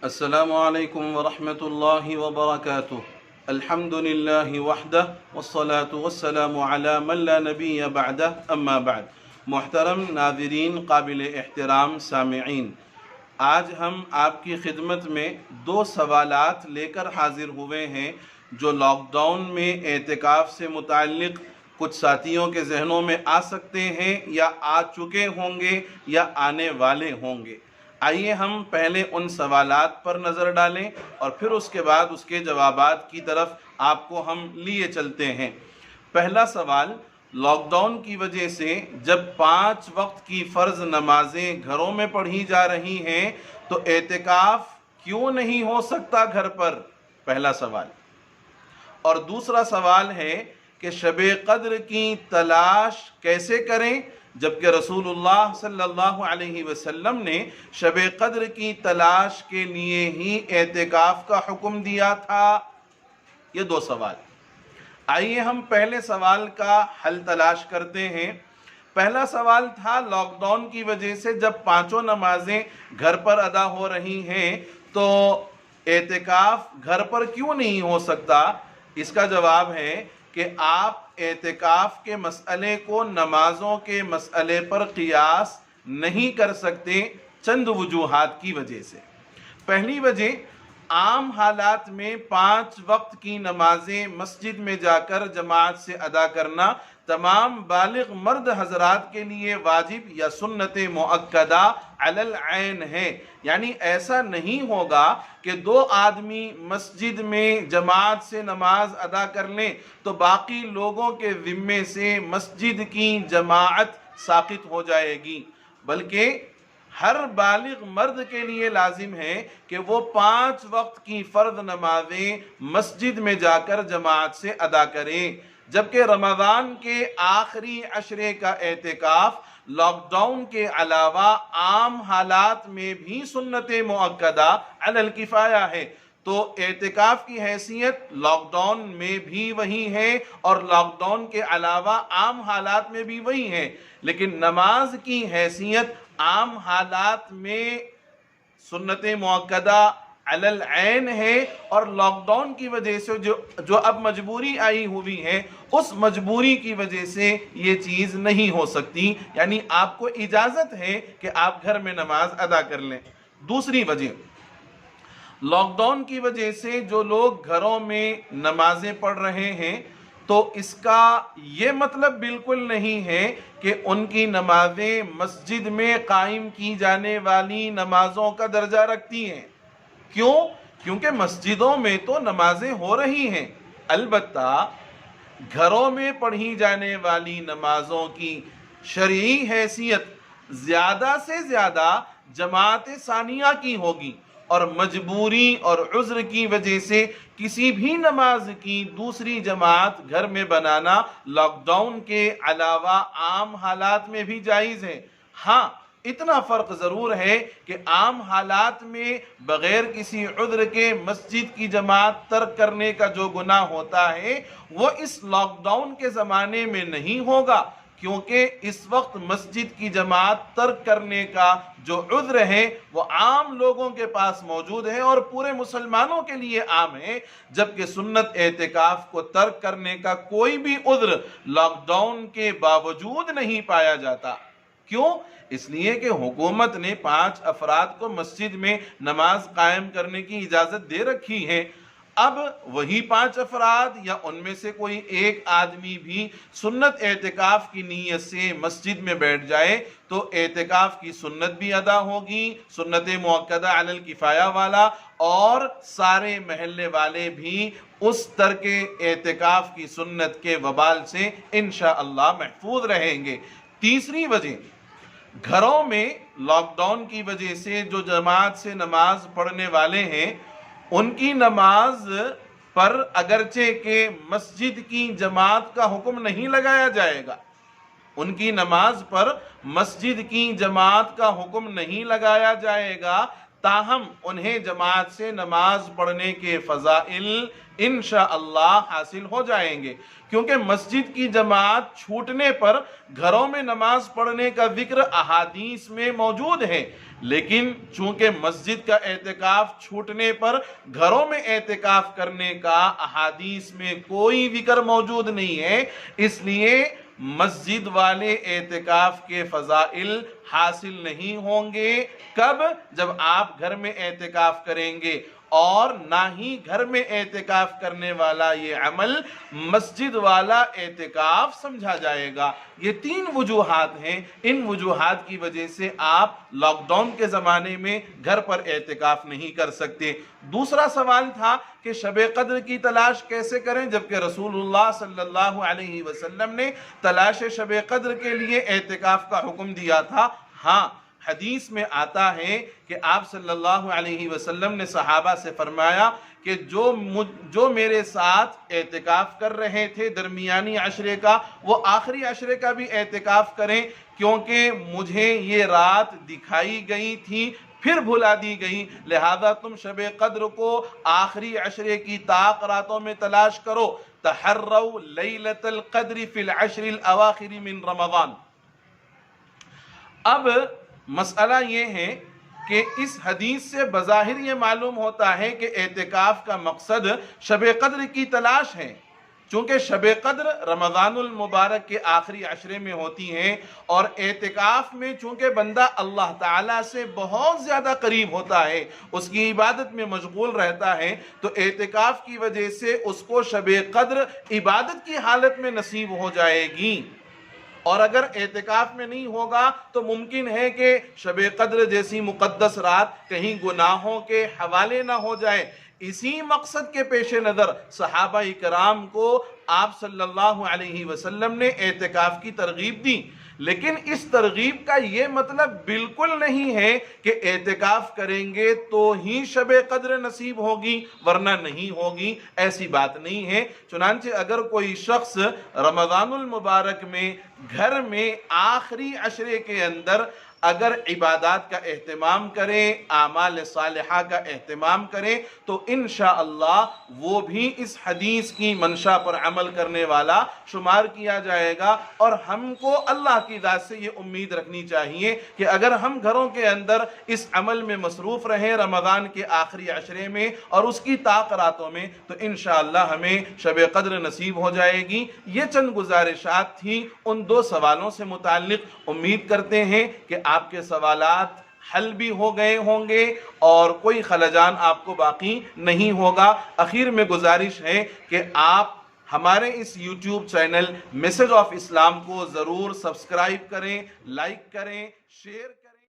السلام علیکم ورحمۃ اللہ وبرکاتہ۔ الحمد للہ وحدہ والصلاة والسلام علی من لا نبی بعدہ، اما بعد۔ محترم ناظرین، قابل احترام سامعین، آج ہم آپ کی خدمت میں دو سوالات لے کر حاضر ہوئے ہیں جو لاک ڈاؤن میں اعتکاف سے متعلق کچھ ساتھیوں کے ذہنوں میں آ سکتے ہیں یا آ چکے ہوں گے یا آنے والے ہوں گے۔ آئیے ہم پہلے ان سوالات پر نظر ڈالیں اور پھر اس کے بعد اس کے جوابات کی طرف آپ کو ہم لیے چلتے ہیں۔ پہلا سوال، لاک ڈاؤن کی وجہ سے جب 5 وقت کی فرض نمازیں گھروں میں پڑھی جا رہی ہیں تو اعتکاف کیوں نہیں ہو سکتا گھر پر؟ پہلا سوال۔ اور دوسرا سوال ہے کہ شب قدر کی تلاش کیسے کریں جبکہ رسول اللہ صلی اللہ علیہ وسلم نے شب قدر کی تلاش کے لیے ہی اعتکاف کا حکم دیا تھا؟ یہ دو سوال۔ آئیے ہم پہلے سوال کا حل تلاش کرتے ہیں۔ پہلا سوال تھا، لاک ڈاؤن کی وجہ سے جب 5 نمازیں گھر پر ادا ہو رہی ہیں تو اعتکاف گھر پر کیوں نہیں ہو سکتا؟ اس کا جواب ہے کہ آپ اعتکاف کے مسئلے کو نمازوں کے مسئلے پر قیاس نہیں کر سکتے چند وجوہات کی وجہ سے۔ پہلی وجہ، عام حالات میں 5 وقت کی نمازیں مسجد میں جا کر جماعت سے ادا کرنا تمام بالغ مرد حضرات کے لیے واجب یا سنت مؤکدہ علی العین ہے۔ یعنی ایسا نہیں ہوگا کہ 2 آدمی مسجد میں جماعت سے نماز ادا کر لیں تو باقی لوگوں کے ذمے سے مسجد کی جماعت ساقط ہو جائے گی، بلکہ ہر بالغ مرد کے لیے لازم ہے کہ وہ 5 وقت کی فرض نمازیں مسجد میں جا کر جماعت سے ادا کریں۔ جبکہ رمضان کے آخری عشرے کا اعتکاف لاک ڈاؤن کے علاوہ عام حالات میں بھی سنت مؤکدہ علی الکفایہ ہے، تو اعتکاف کی حیثیت لاک ڈاؤن میں بھی وہی ہے اور لاک ڈاؤن کے علاوہ عام حالات میں بھی وہی ہے، لیکن نماز کی حیثیت عام حالات میں سنت مؤکدہ علی العین ہے، اور لاک ڈاؤن کی وجہ سے جو اب مجبوری آئی ہوئی ہے اس مجبوری کی وجہ سے یہ چیز نہیں ہو سکتی، یعنی آپ کو اجازت ہے کہ آپ گھر میں نماز ادا کر لیں۔ دوسری وجہ، لاک ڈاؤن کی وجہ سے جو لوگ گھروں میں نمازیں پڑھ رہے ہیں تو اس کا یہ مطلب بالکل نہیں ہے کہ ان کی نمازیں مسجد میں قائم کی جانے والی نمازوں کا درجہ رکھتی ہیں۔ کیوں؟ کیونکہ مسجدوں میں تو نمازیں ہو رہی ہیں، البتہ گھروں میں پڑھی جانے والی نمازوں کی شرعی حیثیت زیادہ سے زیادہ جماعت ثانیہ کی ہوگی، اور مجبوری اور عذر کی وجہ سے کسی بھی نماز کی دوسری جماعت گھر میں بنانا لاک ڈاؤن کے علاوہ عام حالات میں بھی جائز ہے۔ ہاں، اتنا فرق ضرور ہے کہ عام حالات میں بغیر کسی عذر کے مسجد کی جماعت ترک کرنے کا جو گناہ ہوتا ہے وہ اس لاک ڈاؤن کے زمانے میں نہیں ہوگا، کیونکہ اس وقت مسجد کی جماعت ترک کرنے کا جو عذر ہے وہ عام لوگوں کے پاس موجود ہے اور پورے مسلمانوں کے لیے عام ہے، جبکہ سنت اعتکاف کو ترک کرنے کا کوئی بھی عذر لاک ڈاؤن کے باوجود نہیں پایا جاتا۔ کیوں؟ اس لیے کہ حکومت نے 5 افراد کو مسجد میں نماز قائم کرنے کی اجازت دے رکھی ہے۔ اب وہی 5 افراد یا ان میں سے کوئی ایک آدمی بھی سنت اعتکاف کی نیت سے مسجد میں بیٹھ جائے تو اعتکاف کی سنت بھی ادا ہوگی، سنت مؤکدہ علی الکفایہ والا، اور سارے محلے والے بھی اس ترک اعتکاف کی سنت کے وبال سے انشاءاللہ محفوظ رہیں گے۔ تیسری وجہ، گھروں میں لاک ڈاؤن کی وجہ سے جو جماعت سے نماز پڑھنے والے ہیں ان کی نماز پر اگرچہ کہ مسجد کی جماعت کا حکم نہیں لگایا جائے گا، ان کی نماز پر مسجد کی جماعت کا حکم نہیں لگایا جائے گا، تاہم انہیں جماعت سے نماز پڑھنے کے فضائل انشاءاللہ حاصل ہو جائیں گے، کیونکہ مسجد کی جماعت چھوٹنے پر گھروں میں نماز پڑھنے کا ذکر احادیث میں موجود ہے، لیکن چونکہ مسجد کا اعتکاف چھوٹنے پر گھروں میں اعتکاف کرنے کا احادیث میں کوئی ذکر موجود نہیں ہے، اس لیے مسجد والے اعتکاف کے فضائل حاصل نہیں ہوں گے۔ کب؟ جب آپ گھر میں اعتکاف کریں گے، اور نہ ہی گھر میں اعتکاف کرنے والا یہ عمل مسجد والا اعتکاف سمجھا جائے گا۔ یہ 3 وجوہات ہیں، ان وجوہات کی وجہ سے آپ لاک ڈاؤن کے زمانے میں گھر پر اعتکاف نہیں کر سکتے۔ دوسرا سوال تھا کہ شب قدر کی تلاش کیسے کریں، جبکہ رسول اللہ صلی اللہ علیہ وسلم نے تلاش شب قدر کے لیے اعتکاف کا حکم دیا تھا۔ ہاں، حدیث میں آتا ہے کہ آپ صلی اللہ علیہ وسلم نے صحابہ سے فرمایا کہ جو میرے ساتھ اعتکاف کر رہے تھے درمیانی عشرے کا، وہ آخری عشرے کا بھی اعتکاف کریں، کیونکہ مجھے یہ رات دکھائی گئی تھی پھر بھلا دی گئی، لہذا تم شب قدر کو آخری عشرے کی طاق راتوں میں تلاش کرو۔ تحروا لیلۃ القدر فی العشر الاواخر من رمضان۔ اب مسئلہ یہ ہے کہ اس حدیث سے بظاہر یہ معلوم ہوتا ہے کہ اعتکاف کا مقصد شب قدر کی تلاش ہے، چونکہ شب قدر رمضان المبارک کے آخری عشرے میں ہوتی ہیں، اور اعتکاف میں چونکہ بندہ اللہ تعالیٰ سے بہت زیادہ قریب ہوتا ہے، اس کی عبادت میں مشغول رہتا ہے، تو اعتکاف کی وجہ سے اس کو شب قدر عبادت کی حالت میں نصیب ہو جائے گی۔ اور اگر اعتکاف میں نہیں ہوگا تو ممکن ہے کہ شب قدر جیسی مقدس رات کہیں گناہوں کے حوالے نہ ہو جائے۔ اسی مقصد کے پیش نظر صحابہ کرام کو آپ صلی اللہ علیہ وسلم نے اعتکاف کی ترغیب دی، لیکن اس ترغیب کا یہ مطلب بالکل نہیں ہے کہ اعتکاف کریں گے تو ہی شب قدر نصیب ہوگی ورنہ نہیں ہوگی، ایسی بات نہیں ہے۔ چنانچہ اگر کوئی شخص رمضان المبارک میں گھر میں آخری عشرے کے اندر اگر عبادات کا اہتمام کریں، اعمال صالحہ کا اہتمام کریں، تو انشاءاللہ وہ بھی اس حدیث کی منشا پر عمل کرنے والا شمار کیا جائے گا۔ اور ہم کو اللہ کی ذات سے یہ امید رکھنی چاہیے کہ اگر ہم گھروں کے اندر اس عمل میں مصروف رہیں رمضان کے آخری عشرے میں اور اس کی طاق راتوں میں، تو انشاءاللہ ہمیں شب قدر نصیب ہو جائے گی۔ یہ چند گزارشات تھیں ان 2 سوالوں سے متعلق۔ امید کرتے ہیں کہ آپ کے سوالات حل بھی ہو گئے ہوں گے اور کوئی خلجان آپ کو باقی نہیں ہوگا۔ آخر میں گزارش ہے کہ آپ ہمارے اس یوٹیوب چینل میسج آف اسلام کو ضرور سبسکرائب کریں، لائک کریں، شیئر کریں۔